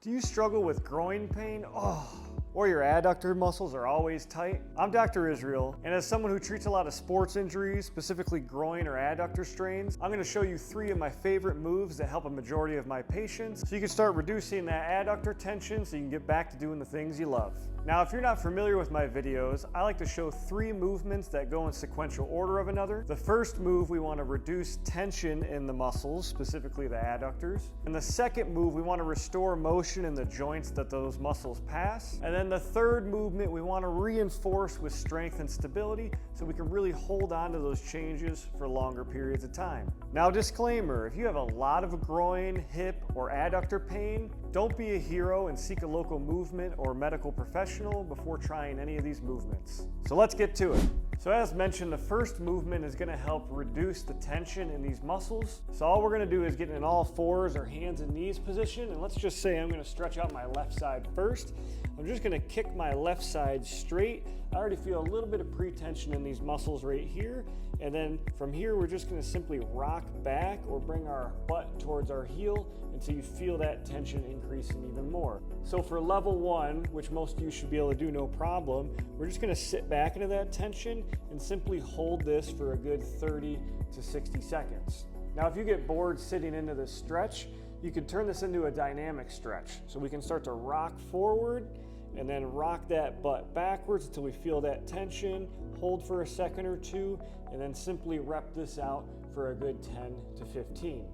Do you struggle with groin pain? Or your adductor muscles are always tight? I'm Dr. Israel, and as someone who treats a lot of sports injuries, specifically groin or adductor strains, I'm gonna show you 3 of my favorite moves that help a majority of my patients so you can start reducing that adductor tension so you can get back to doing the things you love. Now, if you're not familiar with my videos, I like to show 3 movements that go in sequential order of another. The first move, we want to reduce tension in the muscles, specifically the adductors. And the second move, we want to restore motion in the joints that those muscles pass. And then the third movement, we want to reinforce with strength and stability so we can really hold on to those changes for longer periods of time. Now, disclaimer, if you have a lot of groin, hip, or adductor pain, don't be a hero and seek a local movement or medical professional before trying any of these movements. So let's get to it. So as mentioned, the first movement is gonna help reduce the tension in these muscles. So all we're gonna do is get in all fours or hands and knees position. And let's just say I'm gonna stretch out my left side first. I'm just gonna kick my left side straight. I already feel a little bit of pre-tension in these muscles right here. And then from here, we're just gonna simply rock back or bring our butt towards our heel until you feel that tension increasing even more. So for level 1, which most of you should be able to do no problem, we're just gonna sit back into that tension and simply hold this for a good 30 to 60 seconds. Now, if you get bored sitting into this stretch, you can turn this into a dynamic stretch. So we can start to rock forward and then rock that butt backwards until we feel that tension, hold for a second or two, and then simply rep this out for a good 10 to 15.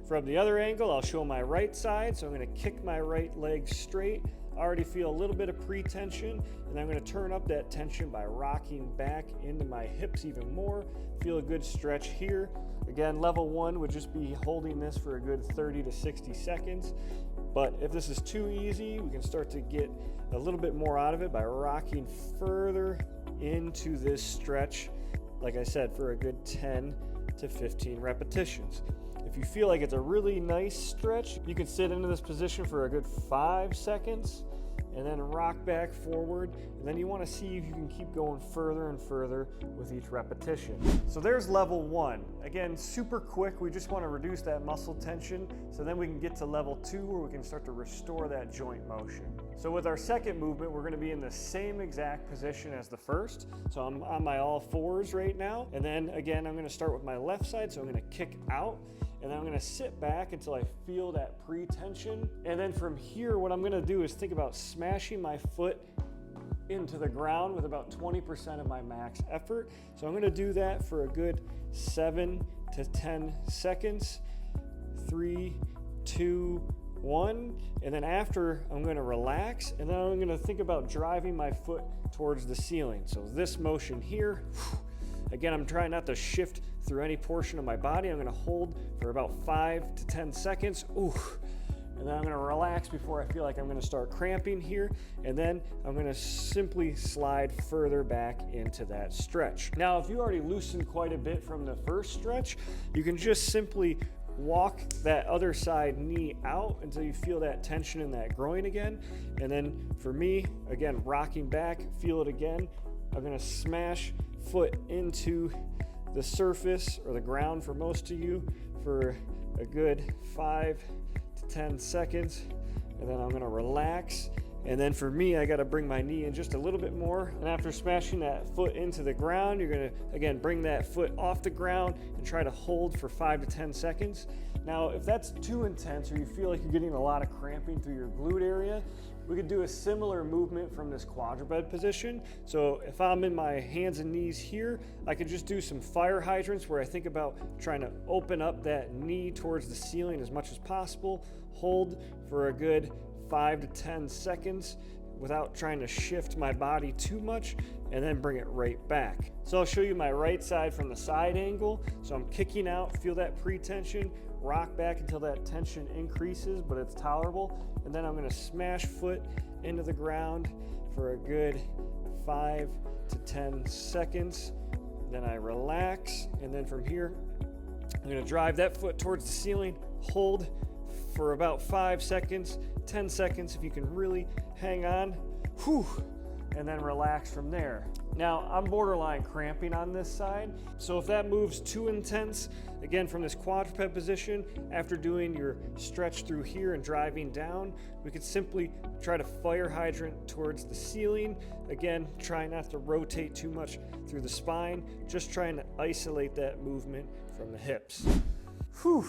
From the other angle, I'll show my right side. So I'm gonna kick my right leg straight. I already feel a little bit of pre-tension, and I'm gonna turn up that tension by rocking back into my hips even more. Feel a good stretch here. Again, level 1 would just be holding this for a good 30 to 60 seconds. But if this is too easy, we can start to get a little bit more out of it by rocking further into this stretch, like I said, for a good 10 to 15 repetitions. If you feel like it's a really nice stretch, you can sit into this position for a good 5 seconds and then rock back forward. And then you want to see if you can keep going further and further with each repetition. So there's level 1. Again, super quick. We just want to reduce that muscle tension. So then we can get to level 2 where we can start to restore that joint motion. So with our second movement, we're going to be in the same exact position as the first. So I'm on my all fours right now. And then again, I'm going to start with my left side. So I'm going to kick out. And then I'm gonna sit back until I feel that pre-tension. And then from here, what I'm gonna do is think about smashing my foot into the ground with about 20% of my max effort. So I'm gonna do that for a good 7 to 10 seconds. 3, 2, 1. And then after, I'm gonna relax. And then I'm gonna think about driving my foot towards the ceiling. So this motion here, again, I'm trying not to shift through any portion of my body. I'm gonna hold for about 5 to 10 seconds. Ooh. And then I'm gonna relax before I feel like I'm gonna start cramping here. And then I'm gonna simply slide further back into that stretch. Now, if you already loosened quite a bit from the first stretch, you can just simply walk that other side knee out until you feel that tension in that groin again. And then for me, again, rocking back, feel it again. I'm gonna smash foot into the surface or the ground for most of you for a good 5 to 10 seconds. And then I'm gonna relax. And then for me, I gotta bring my knee in just a little bit more. And after smashing that foot into the ground, you're gonna, again, bring that foot off the ground and try to hold for 5 to 10 seconds. Now, if that's too intense or you feel like you're getting a lot of cramping through your glute area, we could do a similar movement from this quadruped position. So if I'm in my hands and knees here, I could just do some fire hydrants where I think about trying to open up that knee towards the ceiling as much as possible, hold for a good 5 to 10 seconds without trying to shift my body too much, and then bring it right back. So I'll show you my right side from the side angle. So I'm kicking out, feel that pre-tension, rock back until that tension increases, but it's tolerable. And then I'm gonna smash foot into the ground for a good 5 to 10 seconds. Then I relax, and then from here, I'm gonna drive that foot towards the ceiling, hold for about 5 seconds, 10 seconds if you can really hang on. Whew. and then relax from there. Now, I'm borderline cramping on this side, so if that moves too intense, again from this quadruped position, after doing your stretch through here and driving down, we could simply try to fire hydrant towards the ceiling. Again, try not to rotate too much through the spine, just trying to isolate that movement from the hips. Whew.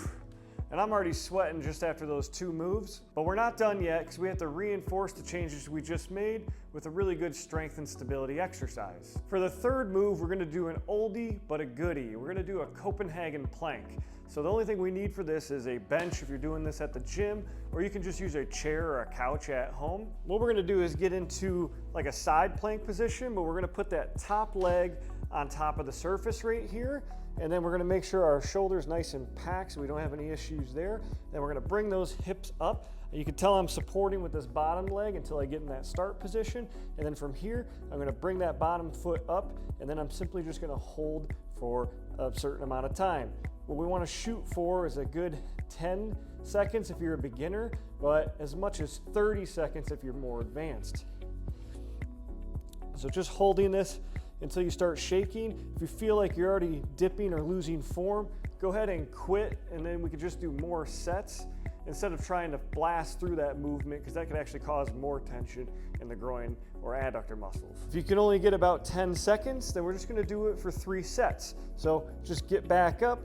And I'm already sweating just after those 2 moves, but we're not done yet because we have to reinforce the changes we just made with a really good strength and stability exercise. For the 3rd move, we're gonna do an oldie but a goodie. We're gonna do a Copenhagen plank. So the only thing we need for this is a bench if you're doing this at the gym, or you can just use a chair or a couch at home. What we're gonna do is get into like a side plank position, but we're gonna put that top leg on top of the surface right here. And then we're gonna make sure our shoulder's nice and packed so we don't have any issues there. Then we're gonna bring those hips up. You can tell I'm supporting with this bottom leg until I get in that start position. And then from here, I'm gonna bring that bottom foot up, and then I'm simply just gonna hold for a certain amount of time. What we wanna shoot for is a good 10 seconds if you're a beginner, but as much as 30 seconds if you're more advanced. So just holding this until you start shaking. If you feel like you're already dipping or losing form, go ahead and quit, and then we could just do more sets instead of trying to blast through that movement, because that could actually cause more tension in the groin or adductor muscles. If you can only get about 10 seconds, then we're just gonna do it for 3 sets. So just get back up,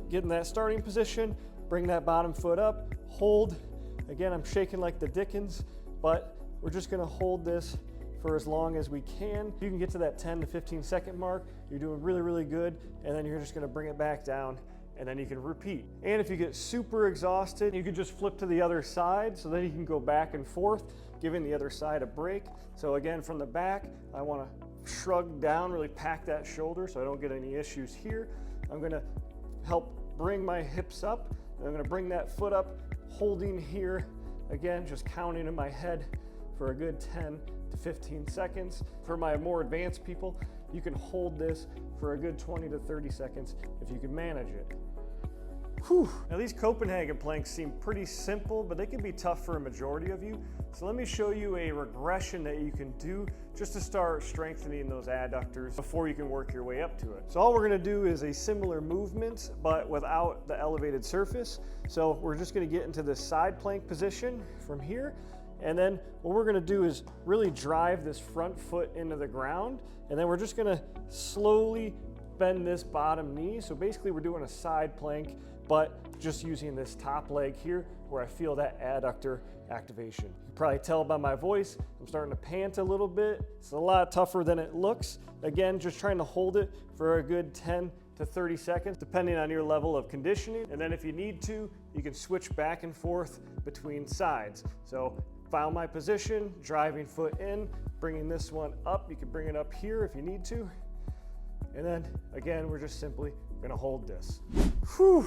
get in that starting position, bring that bottom foot up, hold. Again, I'm shaking like the Dickens, but we're just gonna hold this for as long as we can. You can get to that 10 to 15 second mark, you're doing really, really good, and then you're just gonna bring it back down, and then you can repeat. And if you get super exhausted, you can just flip to the other side, so then you can go back and forth, giving the other side a break. So again, from the back, I wanna shrug down, really pack that shoulder so I don't get any issues here. I'm gonna help bring my hips up, and I'm gonna bring that foot up, holding here, again, just counting in my head for a good 10 to 15 seconds. For my more advanced people, you can hold this for a good 20 to 30 seconds if you can manage it. Whew. Now these Copenhagen planks seem pretty simple, but they can be tough for a majority of you. So let me show you a regression that you can do just to start strengthening those adductors before you can work your way up to it. So all we're gonna do is a similar movement, but without the elevated surface. So we're just gonna get into this side plank position from here. And then what we're gonna do is really drive this front foot into the ground, and then we're just gonna slowly bend this bottom knee. So basically we're doing a side plank, but just using this top leg here where I feel that adductor activation. You can probably tell by my voice, I'm starting to pant a little bit. It's a lot tougher than it looks. Again, just trying to hold it for a good 10 to 30 seconds, depending on your level of conditioning. And then if you need to, you can switch back and forth between sides. So found my position, driving foot in, bringing this one up. You can bring it up here if you need to. And then again, we're just simply gonna hold this. Whew.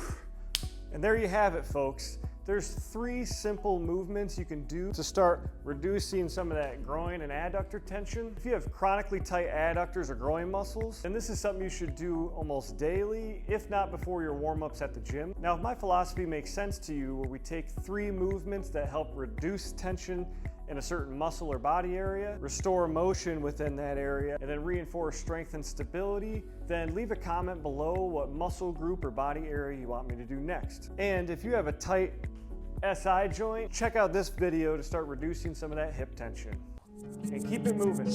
And there you have it, folks. There's 3 simple movements you can do to start reducing some of that groin and adductor tension. If you have chronically tight adductors or groin muscles, then this is something you should do almost daily, if not before your warm-ups at the gym. Now, if my philosophy makes sense to you, where we take 3 movements that help reduce tension in a certain muscle or body area, restore motion within that area, and then reinforce strength and stability, then leave a comment below what muscle group or body area you want me to do next. And if you have a tight SI joint, check out this video to start reducing some of that hip tension. And keep it moving.